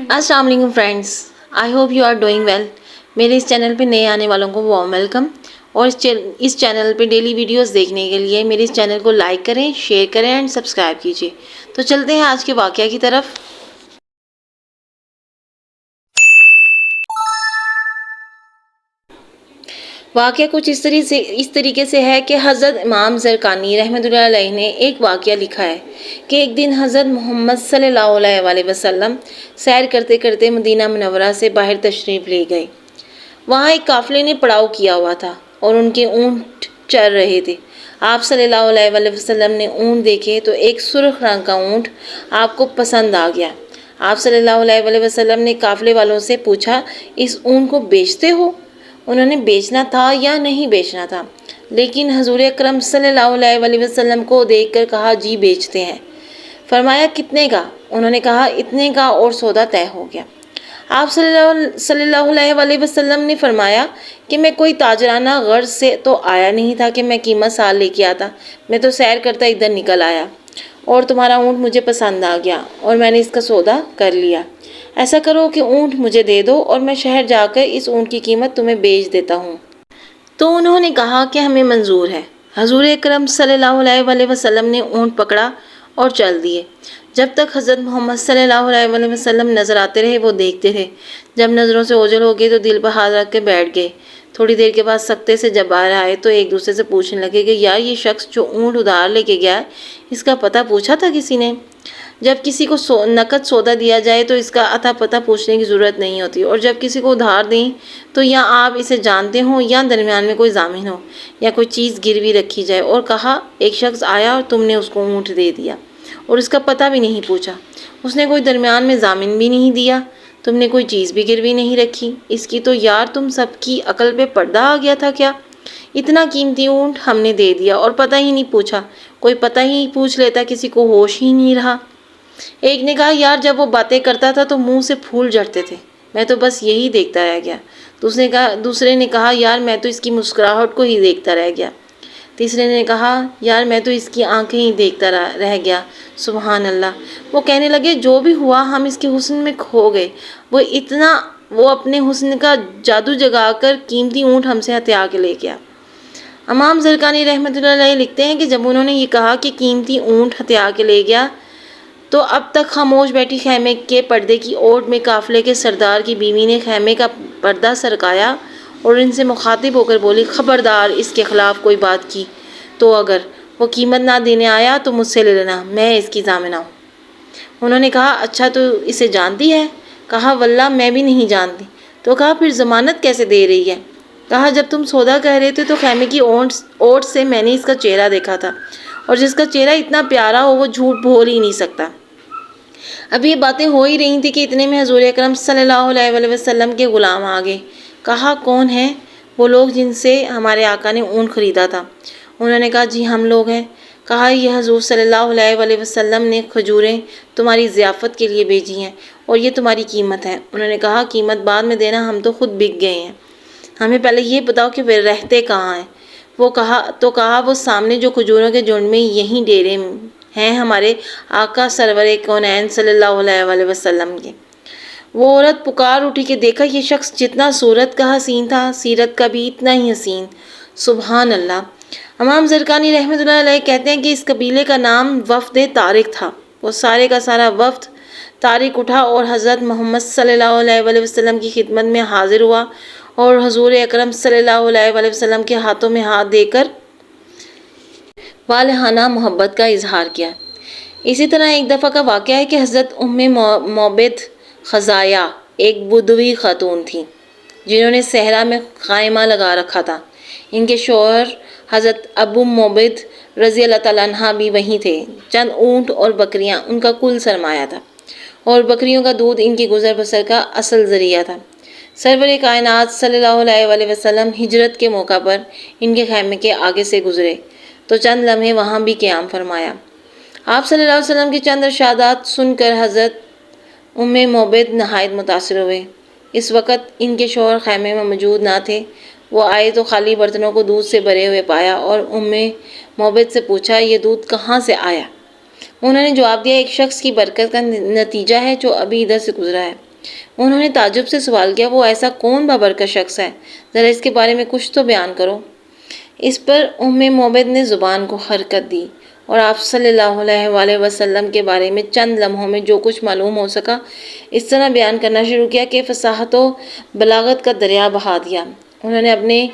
अस्सलाम वालेकुम friends, I hope you are doing well. मेरे इस चैनल पे नए आने वालों को वार्म वेलकम। और इस चैनल पे डेली वीडियोस देखने के लिए मेरे इस चैनल को लाइक करें, शेयर करें एंड सब्सक्राइब कीजिए। तो चलते हैं आज के वाक़या की तरफ। वाक़या कुछ इस तरीके से है कि हज़रत इमाम ज़रक़ानी रहमतुल्लाह अलैह ने एक वाक़या लिखा है कि एक दिन हज़रत मोहम्मद सल्लल्लाहु अलैहि वसल्लम सैर करते करते मदीना मुनव्वरा से बाहर तशरीफ़ ले गए। वहाँ एक काफ़िले ने पड़ाव किया हुआ था और उनके ऊँट चर रहे थे। आप सल्लल्लाहु अलैहि वसल्लम ने ऊँट देखे तो एक सुर्ख रंग का ऊँट आपको पसंद आ गया। आप सल्लल्लाहु अलैहि वसल्लम ने काफ़िले वालों से पूछा, इस ऊँट को बेचते हो? उन्होंने बेचना था या नहीं बेचना था, लेकिन हजूर अकरम सल्लल्लाहु अलैहि वसल्लम को देखकर कहा, जी बेचते हैं। फरमाया, कितने का? उन्होंने कहा, इतने का, और सौदा तय हो गया। आप सल्लल्लाहु अलैहि वसल्लम ने फरमाया कि मैं कोई ताजराना गर्ज से तो आया नहीं था कि मैं कीमत साल लेके आता। मैं तो सैर करता इधर निकल आया और तुम्हारा ऊँट मुझे पसंद आ गया और मैंने इसका सौदा कर लिया। ऐसा करो कि ऊँट मुझे दे दो और मैं शहर जाकर इस ऊँट की कीमत तुम्हें बेच देता हूँ। तो उन्होंने कहा कि हमें मंजूर है। हजूर अकरम सल्लल्लाहु अलैहि वसल्लम ने ऊँट पकड़ा और चल दिए। जब तक हज़रत मोहम्मद सल्लल्लाहु अलैहि वसल्लम नज़र आते रहे वो देखते रहे। जब नज़रों से ओझल हो गए तो दिल पर हाथ रख के बैठ गए। थोड़ी देर के बाद सख्ते से जब बाहर आए तो एक दूसरे से पूछने लगे कि यार, ये शख्स जो ऊँट उधार लेके गया है, इसका पता पूछा था किसी ने? जब किसी को नकद सौदा दिया जाए तो इसका अता पता पूछने की ज़रूरत नहीं होती, और जब किसी को उधार दें तो या आप इसे जानते हो या दरमियान में कोई ज़ामिन हो या कोई चीज़ गिरवी रखी जाए। और कहा, एक शख्स आया और तुमने उसको ऊँट दे दिया और इसका पता भी नहीं पूछा। उसने कोई दरमियान में ज़ामिन भी नहीं दिया, तुमने कोई चीज़ भी गिरवी नहीं रखी। इसकी तो यार तुम सबकी अकल पे पर्दा आ गया था क्या? इतना कीमती ऊँट हमने दे दिया और पता ही नहीं पूछा। कोई पता ही पूछ लेता, किसी को होश ही नहीं रहा। एक ने कहा, यार जब वो बातें करता था तो मुंह से फूल झड़ते थे, मैं तो बस यही देखता रह गया। दूसरे ने कहा, यार मैं तो इसकी मुस्कुराहट को ही देखता रह गया। तीसरे ने कहा, यार मैं तो इसकी आंखें ही देखता रह गया। सुबहान अल्लाह। वो कहने लगे, जो भी हुआ हम इसके हुस्न में खो गए। वो अपने हुस्न का जादू जगाकर कीमती ऊँट हमसे हत्या के ले गया। इमाम ज़रक़ानी रहमतुल्लाह अलैह लिखते हैं कि जब उन्होंने ये कहा कि कीमती ऊँट हत्या के ले गया, तो अब तक खामोश बैठी खैमे के पर्दे की ओट में काफ़िले के सरदार की बीवी ने खैमे का पर्दा सरकाया और इनसे मुखातिब होकर बोली, ख़बरदार इसके ख़िलाफ़ कोई बात की तो अगर वो कीमत ना देने आया तो मुझसे ले लेना, मैं इसकी ज़ामिना हूँ। उन्होंने कहा, अच्छा तो इसे जानती है? कहा, वल्लाह मैं भी नहीं जानती। तो कहा, फिर ज़मानत कैसे दे रही है? कहा, जब तुम सौदा कह रहे थे तो खैमे की ओट से मैंने इसका चेहरा देखा था, और जिसका चेहरा इतना प्यारा हो वो झूठ बोल ही नहीं सकता। अब ये बातें हो ही रही थी कि इतने में हजूर अकरम सल्लल्लाहु अलैहि वसल्लम के ग़ुलाम आ गए। कहा, कौन है वो लोग जिनसे हमारे आका ने ऊँट ख़रीदा था? उन्होंने कहा, जी हम लोग हैं। कहा, ये हजूर सल्लल्लाहु अलैहि वसल्लम ने खजूरें तुम्हारी ज़ियाफ़त के लिए भेजी हैं और ये तुम्हारी कीमत है। उन्होंने कहा, कीमत बाद में देना, हम तो खुद बिक गए हैं, हमें पहले ये बताओ कि वे रहते कहाँ हैं। कहा, वो सामने जो खजूरों के झुंड में यहीं डेरे हैं हमारे आका सरवर कौनैन सल्लल्लाहु अलैहि वसल्लम के। वो औरत पुकार उठी कि देखा, ये शख्स जितना सूरत का हसीन था, सीरत का भी इतना ही हसीन। सुबहान अल्लाह। इमाम ज़रक़ानी रहमतुल्लाह अलैह कहते हैं कि इस कबीले का नाम वफ़द तारिक था। वो सारे का सारा वफ़द तारिक उठा और हज़रत मोहम्मद सल्लल्लाहु अलैहि वसल्लम की खिदमत में हाजिर हुआ और हजूर अकरम सल्लल्लाहु अलैहि वसल्लम के हाथों में हाथ देकर वालहाना मोहब्बत का इजहार किया। इसी तरह एक दफ़ा का वाक़या है कि हज़रत उम्मे मोबिद ख़ज़ाया एक बुदवी खातून थी जिन्होंने सहरा में ख़ाइमा लगा रखा था। इनके शौहर हज़रत अबू मोबिद रज़ी अल्लाह तआला अन्हा भी वहीं थे। चंद ऊँट और बकरियाँ उनका कुल सरमाया था और बकरियों का दूध इनकी गुज़र बसर का असल ज़रिया था। सरवर कायनात सल्लल्लाहु अलैहि वसल्लम हिजरत के मौका पर इनके खैमे के आगे से गुज़रे तो चंद लम्हे वहाँ भी क़याम फरमाया। आप सल्लल्लाहु अलैहि वसल्लम की चंद इरशादात सुनकर हज़रत उम्मे मोबिद नहायत मुतासिर हुए। इस वक़्त इनके शौहर खैमे में मौजूद ना थे। वो आए तो खाली बर्तनों को दूध से भरे हुए पाया और उम्मे मोबिद से पूछा, ये दूध कहाँ से आया? उन्होंने जवाब दिया, एक शख्स की बरकत का नतीजा है जो अभी इधर से गुजरा है। انہوں نے تعجب سے سوال کیا، وہ ایسا کون بابرکت شخص ہے؟ ذرا اس کے بارے میں کچھ تو بیان کرو۔ اس پر مومد نے زبان کو حرکت دی اور آپ صلی اللہ علیہ وآلہ وسلم کے بارے میں چند لمحوں میں جو کچھ معلوم ہو سکا اس طرح بیان کرنا شروع کیا کہ فصاحت و بلاغت کا دریا بہا دیا۔ انہوں نے اپنے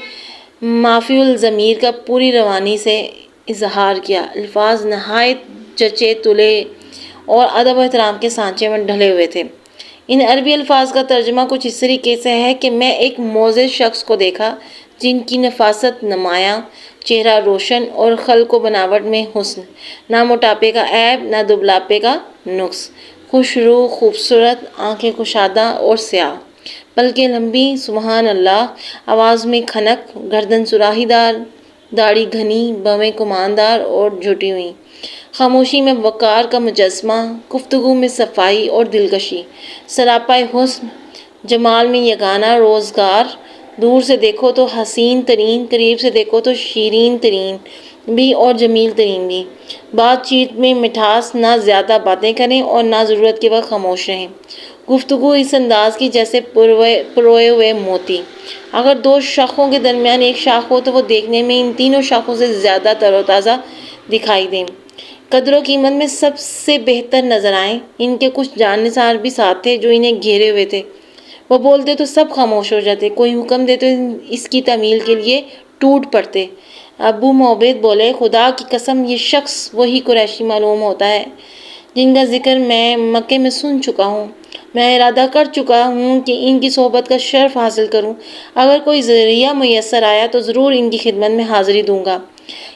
مافی الضمیر کا پوری روانی سے اظہار کیا۔ الفاظ نہایت جچے تلے اور ادب و احترام کے سانچے میں ڈھلے ہوئے تھے۔ ان عربی الفاظ کا ترجمہ کچھ اس طریقے سے ہے کہ میں ایک معزز شخص کو دیکھا جن کی نفاست نمایاں، چہرہ روشن اور خلق و بناوٹ میں حسن، نہ موٹاپے کا عیب نہ دبلاپے کا نقص، خوش رو، خوبصورت، آنکھیں کشادہ اور سیاہ، پلکیں لمبی، سبحان اللہ، آواز میں کھنک، گردن سراہی دار، داڑھی گھنی، بویں کماندار اور جھٹی ہوئی، خاموشی میں وقار کا مجسمہ، گفتگو میں صفائی اور دلکشی، سراپا حسن، جمال میں یگانہ روزگار، دور سے دیکھو تو حسین ترین، قریب سے دیکھو تو شیرین ترین بھی اور جمیل ترین بھی، بات چیت میں مٹھاس، نہ زیادہ باتیں کریں اور نہ ضرورت کے وقت خاموش رہیں، گفتگو اس انداز کی جیسے پروئے ہوئے موتی، اگر دو شاخوں کے درمیان ایک شاخ ہو تو وہ دیکھنے میں ان تینوں شاخوں سے زیادہ تر و تازہ دکھائی دیں، قدر و قیمت میں سب سے بہتر نظر آئیں۔ ان کے کچھ جاننسار بھی ساتھ تھے جو انہیں گھیرے ہوئے تھے، وہ بولتے تو سب خاموش ہو جاتے، کوئی حکم دے تو اس کی تعمیل کے لیے ٹوٹ پڑتے۔ ابو معبد بولے، خدا کی قسم یہ شخص وہی قریشی معلوم ہوتا ہے جن کا ذکر میں مکے میں سن چکا ہوں، میں ارادہ کر چکا ہوں کہ ان کی صحبت کا شرف حاصل کروں، اگر کوئی ذریعہ میسر آیا تو ضرور ان کی خدمت میں حاضری دوں گا۔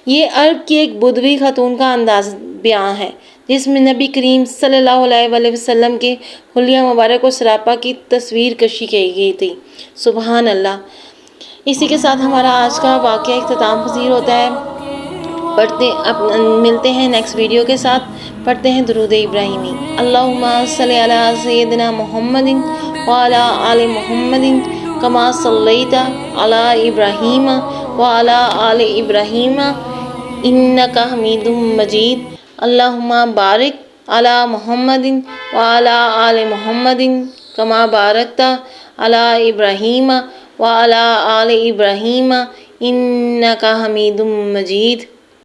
یہ عرب کی ایک بدوی خاتون کا انداز بیان ہے جس میں نبی کریم صلی اللہ علیہ وآلہ وسلم کے حلیہ مبارک اور سراپا کی تصویر کشی کی گئی تھی۔ سبحان اللہ۔ اسی کے ساتھ ہمارا آج کا واقعہ اختتام پذیر ہوتا ہے۔ ملتے ہیں نیکسٹ ویڈیو کے ساتھ، پڑھتے ہیں درود ابراہیمی۔ اللہم صلی علی سیدنا محمد وعلی آل محمد کما صلیت علی ابراہیم وعلی آل ابراہیم انک حمید مجید۔ اللہم بارک علی محمد وعلی آل محمد کما بارکت علی ابراہیم وعلی آل ابراہیم انک حمید مجید۔